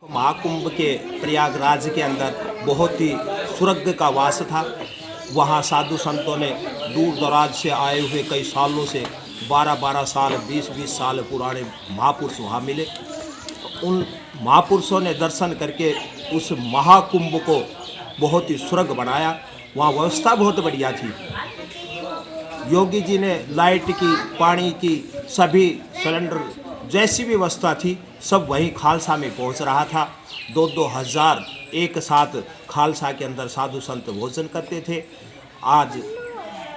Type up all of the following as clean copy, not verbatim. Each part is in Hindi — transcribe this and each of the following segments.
महाकुंभ के प्रयागराज के अंदर बहुत ही स्वर्ग का वास था। वहाँ साधु संतों ने दूर दराज से आए हुए कई सालों से 12-12 साल 20-20 साल पुराने महापुरुष वहाँ मिले। उन महापुरुषों ने दर्शन करके उस महाकुंभ को बहुत ही स्वर्ग बनाया। वहाँ व्यवस्था बहुत बढ़िया थी। योगी जी ने लाइट की, पानी की, सभी सिलेंडर जैसी भी व्यवस्था थी सब वहीं खालसा में पहुंच रहा था। 2-2 हज़ार एक साथ खालसा के अंदर साधु संत भोजन करते थे। आज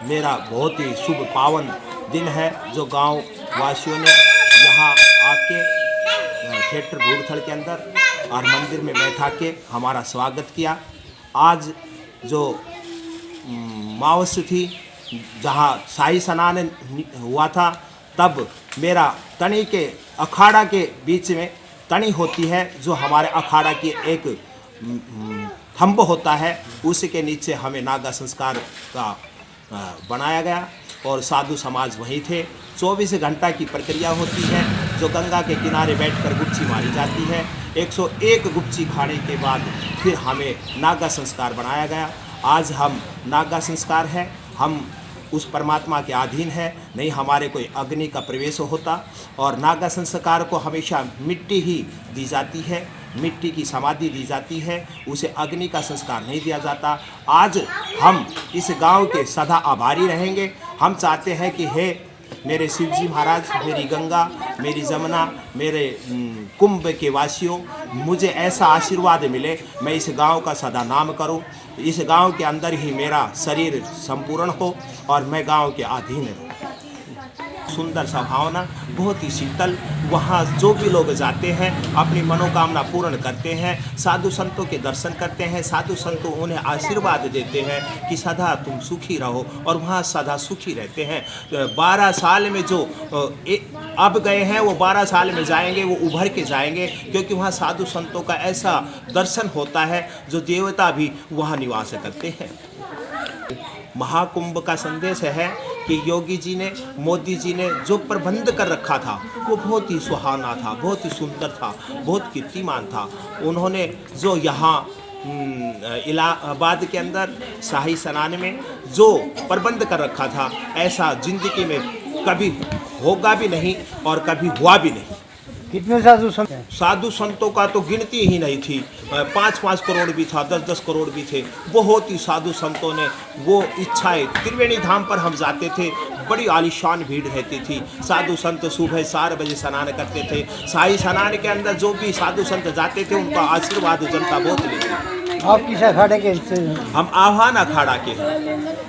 मेरा बहुत ही शुभ पावन दिन है जो गांव वासियों ने यहाँ आके थिएटर भूड़थल के अंदर और मंदिर में बैठा के हमारा स्वागत किया। आज जो मावस थी जहाँ शाही स्नान हुआ था तब मेरा तनी के अखाड़ा के बीच में तनी होती है जो हमारे अखाड़ा की एक थंब होता है, उसके नीचे हमें नागा संस्कार का बनाया गया और साधु समाज वहीं थे। 24 घंटा की प्रक्रिया होती है जो गंगा के किनारे बैठकर गुप्ची मारी जाती है। 101 गुप्ची खाने के बाद फिर हमें नागा संस्कार बनाया गया। आज हम नागा संस्कार है, हम उस परमात्मा के अधीन है, नहीं हमारे कोई अग्नि का प्रवेश होता। और नागा संस्कार को हमेशा मिट्टी ही दी जाती है, मिट्टी की समाधि दी जाती है, उसे अग्नि का संस्कार नहीं दिया जाता। आज हम इस गांव के सदा आभारी रहेंगे। हम चाहते हैं कि हे मेरे शिवजी महाराज, मेरी गंगा, मेरी जमुना, मेरे कुंभ के वासियों, मुझे ऐसा आशीर्वाद मिले मैं इस गांव का सदा नाम करूं, इस गांव के अंदर ही मेरा शरीर संपूर्ण हो और मैं गांव के अधीन रहूं। सुंदर सा भावना, बहुत ही शीतल। वहाँ जो भी लोग जाते हैं अपनी मनोकामना पूर्ण करते हैं, साधु संतों के दर्शन करते हैं, साधु संतों उन्हें आशीर्वाद देते हैं कि सदा तुम सुखी रहो और वहाँ सदा सुखी रहते हैं। 12 साल में जो अब गए हैं वो 12 साल में जाएंगे, वो उभर के जाएंगे, क्योंकि वहाँ साधु संतों का ऐसा दर्शन होता है जो देवता भी वहाँ निवास करते हैं। महाकुंभ का संदेश है कि योगी जी ने, मोदी जी ने जो प्रबंध कर रखा था वो बहुत ही सुहाना था, बहुत ही सुंदर था, बहुत कीर्तिमान था। उन्होंने जो यहाँ इलाहाबाद के अंदर शाही स्नान में जो प्रबंध कर रखा था ऐसा जिंदगी में कभी होगा भी नहीं और कभी हुआ भी नहीं। कितने साधु संत हैं? साधु संतों का तो गिनती ही नहीं थी। 5-5 करोड़ भी था, 10-10 करोड़ भी थे। बहुत ही साधु संतों ने वो इच्छाएं, त्रिवेणी धाम पर हम जाते थे, बड़ी आलीशान भीड़ रहती थी। साधु संत सुबह 4 बजे स्नान करते थे। शाही स्नान के अंदर जो भी साधु संत जाते थे उनका आशीर्वाद जनता बहुत लेती थी। आप किस अखाड़े के हिस्से? हम आह्वान अखाड़ा के हैं।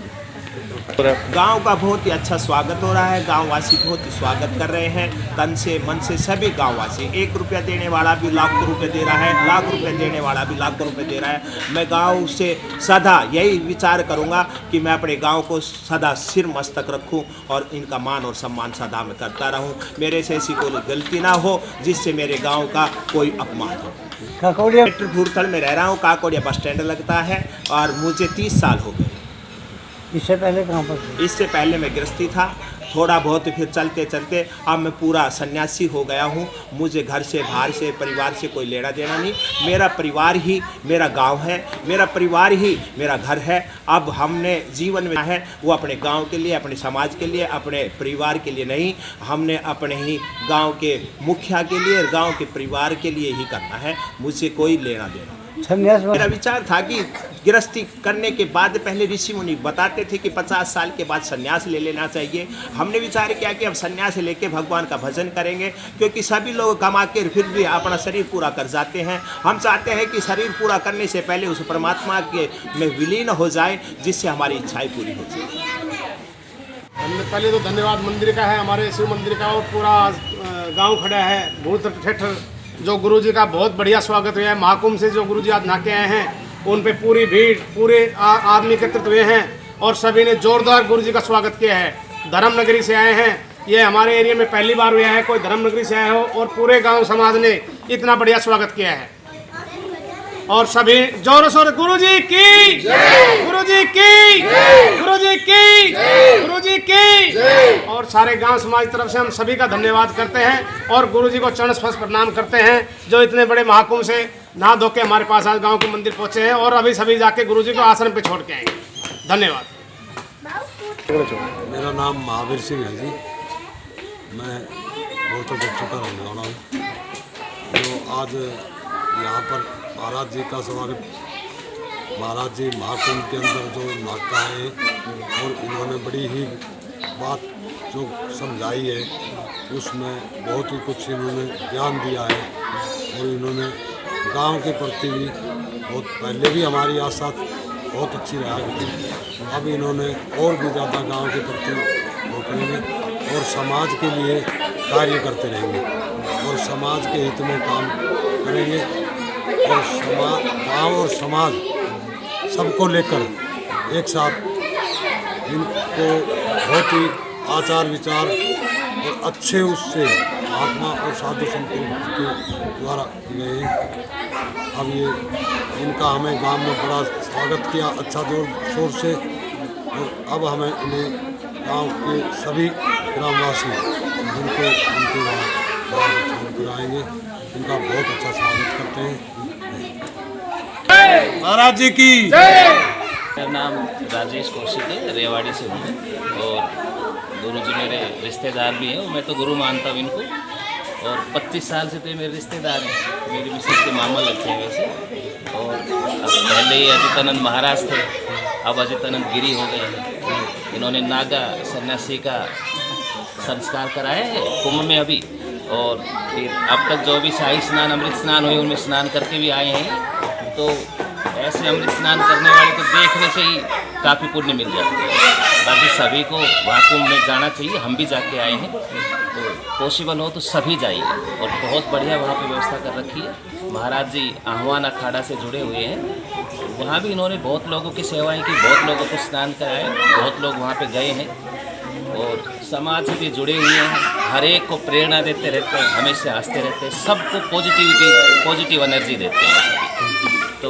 गांव का बहुत ही अच्छा स्वागत हो रहा है, गांववासी बहुत ही स्वागत कर रहे हैं तन से मन से। सभी गांववासी, 1 रुपया देने वाला भी लाखों रुपए दे रहा है, लाख रुपए देने वाला भी लाखों रुपए दे रहा है। मैं गांव से सदा यही विचार करूंगा कि मैं अपने गांव को सदा सिर मस्तक रखूं और इनका मान और सम्मान सदा मैं करता रहूं। मेरे से ऐसी कोई गलती ना हो जिससे मेरे गाँव का कोई अपमान हो। काकोड़िया थिएटर भूड़थल में रह रहा हूँ, काकोड़िया बस स्टैंड लगता है और मुझे 30 साल हो गए। इससे पहले कहाँ पर थे? इससे पहले मैं गृहस्थी था, थोड़ा बहुत फिर चलते चलते अब मैं पूरा सन्यासी हो गया हूँ। मुझे घर से, बाहर से, परिवार से कोई लेना देना नहीं। मेरा परिवार ही मेरा गांव है, मेरा परिवार ही मेरा घर है। अब हमने जीवन में है वो अपने गांव के लिए, अपने समाज के लिए, अपने परिवार के लिए नहीं, हमने अपने ही गांव के मुखिया के लिए, गांव के परिवार के लिए ही करना है। मुझे कोई लेना देना। संन्यास मेरा विचार था कि गृहस्थी करने के बाद पहले ऋषि मुनि बताते थे कि 50 साल के बाद संन्यास ले लेना चाहिए। हमने विचार किया कि अब संन्यास लेके भगवान का भजन करेंगे, क्योंकि सभी लोग कमा के फिर भी अपना शरीर पूरा कर जाते हैं। हम चाहते हैं कि शरीर पूरा करने से पहले उस परमात्मा के में विलीन हो जाए, जिससे हमारी इच्छाएं पूरी हो जाए। पहले तो धन्यवाद मंदिर का है, हमारे शिव मंदिर का, और पूरा गाँव खड़ा है। भूड़थल थिएटर जो गुरुजी का बहुत बढ़िया स्वागत हुआ है। महाकुंभ से जो गुरुजी आज नहा के आए हैं उन पे पूरी भीड़, पूरे आदमी एकत्रित हुए हैं और सभी ने जोरदार गुरुजी का स्वागत किया है। धर्मनगरी से आए हैं, ये हमारे एरिया में पहली बार हुआ है कोई धर्मनगरी से आए हो, और पूरे गांव समाज ने इतना बढ़िया स्वागत किया है। और सभी जोरों शोर गुरु जी की गुरु जी की गुरु जी की गुरु जी की। और सारे गांव समाज की तरफ से हम सभी का धन्यवाद करते हैं और गुरु जी को चरण स्पर्श प्रणाम करते हैं जो इतने बड़े महाकुंभ से नहा धो के हमारे पास आज गांव के मंदिर पहुंचे हैं और अभी सभी जाके गुरु जी को आश्रम पे छोड़ के आएंगे। धन्यवाद। मेरा नाम महावीर सिंह है जी। मैं बहुत बच्चों का रहने वाला हूँ। जो आज यहाँ पर महाराज जी का स्वागत, महाराज जी महाकुंभ के अंदर जो नाका है और इन्होंने बड़ी ही बात जो समझाई है उसमें बहुत ही कुछ इन्होंने ज्ञान दिया है और इन्होंने गांव के प्रति भी बहुत पहले भी हमारी आशा बहुत अच्छी रहा थी। अब इन्होंने और भी ज़्यादा गांव के प्रति वो करेंगे और समाज के लिए कार्य करते रहेंगे और समाज के हित में काम करेंगे और गांव और समाज सबको लेकर एक साथ इनको बहुत ही आचार विचार और अच्छे उससे आत्मा और साधु संतों के द्वारा गए हैं। अब ये इनका हमें गांव में बड़ा स्वागत किया अच्छा जोर शोर से और अब हमें इन्हें गांव के सभी ग्रामवासी जिनको उनके वहाँ कराएंगे इनका बहुत अच्छा स्वागत करते हैं। महाराज जी की मेरा नाम राजेश कौशिक है, रेवाड़ी से हूँ और गुरुजी मेरे रिश्तेदार भी हैं। मैं तो गुरु मानता हूँ इनको और 25 साल से तो मेरे रिश्तेदार हैं। मेरी मिसेस के मामा लगते हैं वैसे। और अब पहले ही अजितानंद महाराज थे, अब अजितानंद गिरी हो गए हैं। इन्होंने नागा सन्यासी का संस्कार कराया है कुंभ में अभी और फिर अब तक जो भी शाही स्नान अमृत स्नान हुए उनमें स्नान करके भी आए हैं। तो ऐसे अमृत स्नान करने वाले को देखने से ही काफ़ी पुण्य मिल जाता है। बाकी सभी को वहाँ कुंभ में जाना चाहिए, हम भी जाके आए हैं। तो पॉसिबल हो तो सभी जाइए और बहुत बढ़िया वहाँ पे व्यवस्था कर रखी है। महाराज जी आह्वान अखाड़ा से जुड़े हुए हैं, वहाँ भी इन्होंने बहुत लोगों की सेवाएं की, बहुत लोगों को स्नान कराया, बहुत लोग वहाँ पे गए हैं और समाज से भी जुड़े हुए हैं। हर एक को प्रेरणा देते रहते हैं, हमेशा हंसते रहते हैं, सबको पॉजिटिव एनर्जी देते हैं। तो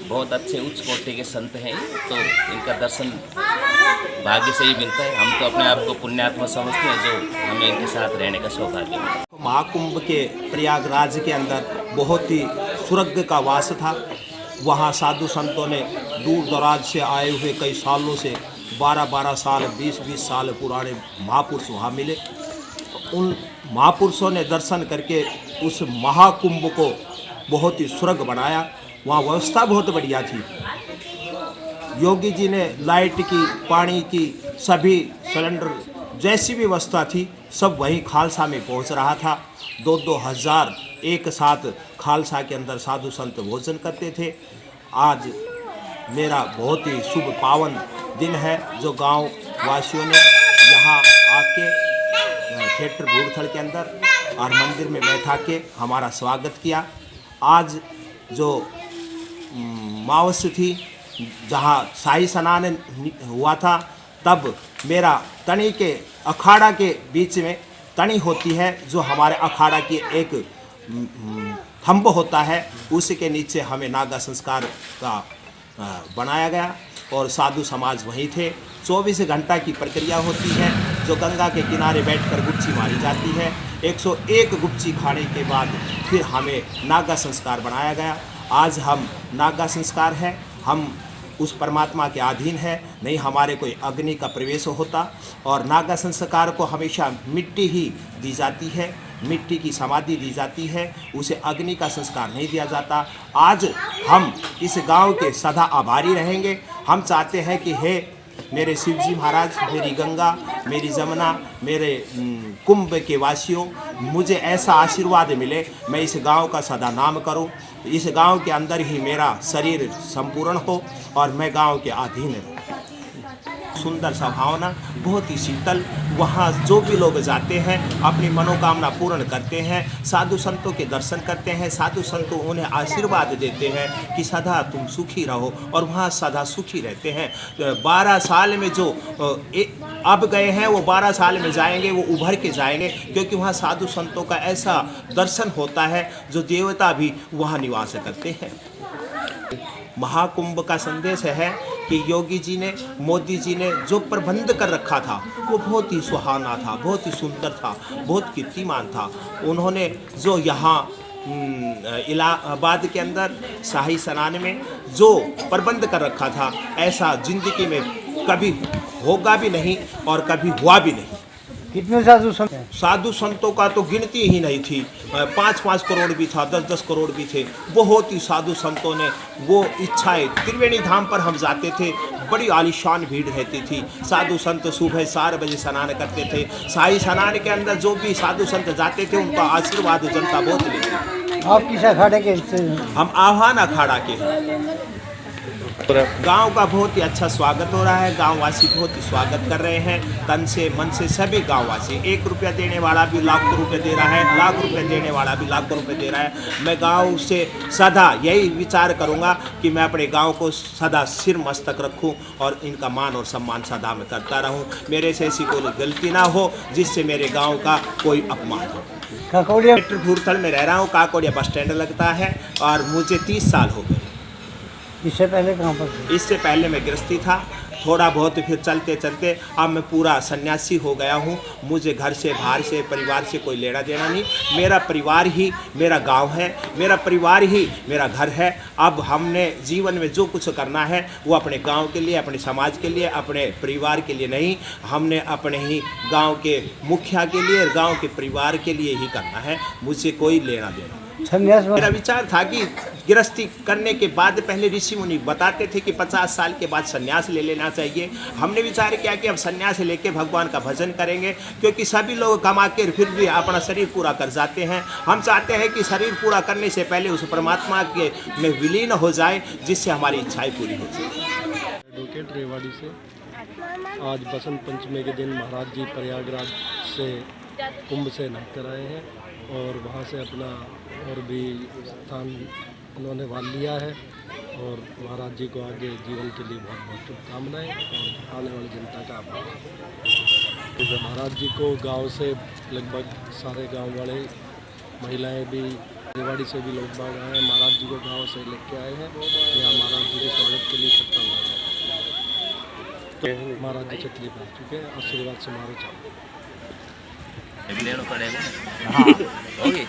बहुत अच्छे उच्च कोटि के संत हैं, तो इनका दर्शन भाग्य से ही मिलता है। हम तो अपने आप को पुण्यात्मा समझते हैं जो हमें इनके साथ रहने का सौभाग्य मिला। महाकुंभ के प्रयागराज के अंदर बहुत ही स्वर्ग का वास था। वहाँ साधु संतों ने दूर दराज से आए हुए कई सालों से 12-12 साल 20-20 साल पुराने महापुरुष वहाँ मिले। उन महापुरुषों ने दर्शन करके उस महाकुंभ को बहुत ही स्वर्ग बनाया। वहाँ व्यवस्था बहुत बढ़िया थी। योगी जी ने लाइट की, पानी की, सभी सिलेंडर जैसी भी व्यवस्था थी सब वहीं खालसा में पहुँच रहा था। 2-2 हज़ार एक साथ खालसा के अंदर साधु संत भोजन करते थे। आज मेरा बहुत ही शुभ पावन दिन है जो गांव वासियों ने यहाँ आके थिएटर भूड़थल के अंदर और मंदिर में बैठा के हमारा स्वागत किया। आज जो मावस थी जहाँ शाही स्नान हुआ था तब मेरा तनी के अखाड़ा के बीच में तनी होती है जो हमारे अखाड़ा की एक थंब होता है, उसके नीचे हमें नागा संस्कार का बनाया गया और साधु समाज वहीं थे। 24 घंटा की प्रक्रिया होती है जो गंगा के किनारे बैठकर गुच्ची मारी जाती है। 101 गुच्ची खाने के बाद फिर हमें नागा संस्कार बनाया गया। आज हम नागा संस्कार है, हम उस परमात्मा के अधीन है, नहीं हमारे कोई अग्नि का प्रवेश होता। और नागा संस्कार को हमेशा मिट्टी ही दी जाती है, मिट्टी की समाधि दी जाती है, उसे अग्नि का संस्कार नहीं दिया जाता। आज हम इस गांव के सदा आभारी रहेंगे। हम चाहते हैं कि हे मेरे शिवजी महाराज, मेरी गंगा, मेरी जमुना, मेरे कुंभ के वासियों, मुझे ऐसा आशीर्वाद मिले, मैं इस गांव का सदा नाम करूं, इस गांव के अंदर ही मेरा शरीर संपूर्ण हो और मैं गांव के अधीन रहूं। सुंदर सा भावना, बहुत ही शीतल। वहाँ जो भी लोग जाते हैं अपनी मनोकामना पूर्ण करते हैं, साधु संतों के दर्शन करते हैं, साधु संत उन्हें आशीर्वाद देते हैं कि सदा तुम सुखी रहो और वहाँ सदा सुखी रहते हैं। 12 साल में जो अब गए हैं वो 12 साल में जाएंगे, वो उभर के जाएंगे, क्योंकि वहाँ साधु संतों का ऐसा दर्शन होता है जो देवता भी वहाँ निवास करते हैं। महाकुंभ का संदेश है कि योगी जी ने, मोदी जी ने जो प्रबंध कर रखा था वो बहुत ही सुहाना था, बहुत ही सुंदर था, बहुत कीर्तिमान था। उन्होंने जो यहाँ इलाहाबाद के अंदर शाही स्नान में जो प्रबंध कर रखा था, ऐसा जिंदगी में कभी होगा भी नहीं और कभी हुआ भी नहीं। कितने साधु संत हैं? साधु संतों का तो गिनती ही नहीं थी, 5-5 करोड़ भी था, 10-10 करोड़ भी थे। बहुत ही साधु संतों ने वो इच्छाएं, त्रिवेणी धाम पर हम जाते थे, बड़ी आलीशान भीड़ रहती थी। साधु संत सुबह 4 बजे स्नान करते थे। शाही स्नान के अंदर जो भी साधु संत जाते थे उनका आशीर्वाद जनता बहुत लेती थी। आप किस अखाड़े के हिस्से हैं? हम आह्वान अखाड़ा के हैं। गांव का बहुत ही अच्छा स्वागत हो रहा है, गांववासी बहुत ही स्वागत कर रहे हैं, तन से मन से सभी गांववासी। 1 रुपया देने वाला भी लाखों रुपए दे रहा है, लाख रुपए देने वाला भी लाखों रुपए दे रहा है। मैं गांव से सदा यही विचार करूंगा कि मैं अपने गांव को सदा सिर मस्तक रखूं और इनका मान और सम्मान सदा मैं करता रहूं। मेरे से ऐसी कोई गलती ना हो जिससे मेरे गाँव का कोई अपमान हो। काकोड़िया भूरथल में रह रहा हूँ, काकोड़िया बस स्टैंड लगता है और मुझे 30 साल हो गए। इससे पहले कहाँ पर थे? इससे पहले मैं गृहस्थी था, थोड़ा बहुत फिर चलते चलते अब मैं पूरा सन्यासी हो गया हूँ। मुझे घर से, बाहर से, परिवार से कोई लेना देना नहीं। मेरा परिवार ही मेरा गांव है, मेरा परिवार ही मेरा घर है। अब हमने जीवन में जो कुछ करना है वो अपने गांव के लिए, अपने समाज के लिए, अपने परिवार के लिए नहीं, हमने अपने ही गांव के मुखिया के लिए, गांव के परिवार के लिए ही करना है। मुझे कोई लेना देना। संन्यास मेरा विचार था कि गृहस्थी करने के बाद पहले ऋषि मुनि बताते थे कि 50 साल के बाद संन्यास ले लेना चाहिए। हमने विचार किया कि अब संन्यास लेके भगवान का भजन करेंगे, क्योंकि सभी लोग कमा के फिर भी अपना शरीर पूरा कर जाते हैं। हम चाहते हैं कि शरीर पूरा करने से पहले उस परमात्मा के में विलीन हो जाए, जिससे हमारी इच्छाएं पूरी हो जाए। एडवोकेट रेवाड़ी से आज बसंत पंचमी के दिन महाराज जी प्रयागराज से कुंभ से नहाकर आए हैं और वहाँ से अपना और भी स्थान उन्होंने मान लिया है। और महाराज जी को आगे जीवन के लिए बहुत बहुत शुभकामनाएँ और आने वाली जनता का आभार। महाराज जी को गांव से लगभग सारे गांव वाले, महिलाएं भी, रेवाड़ी से भी लोग बाग आए हैं। महाराज जी को गांव से लेके आए हैं, यहाँ महाराज जी के स्वागत के लिए इकट्ठा हुआ है। महाराज जी छतरी पर आ चुके हैं, आशीर्वाद समारोह चालू लेना पड़ेगा। हाँ, होगी।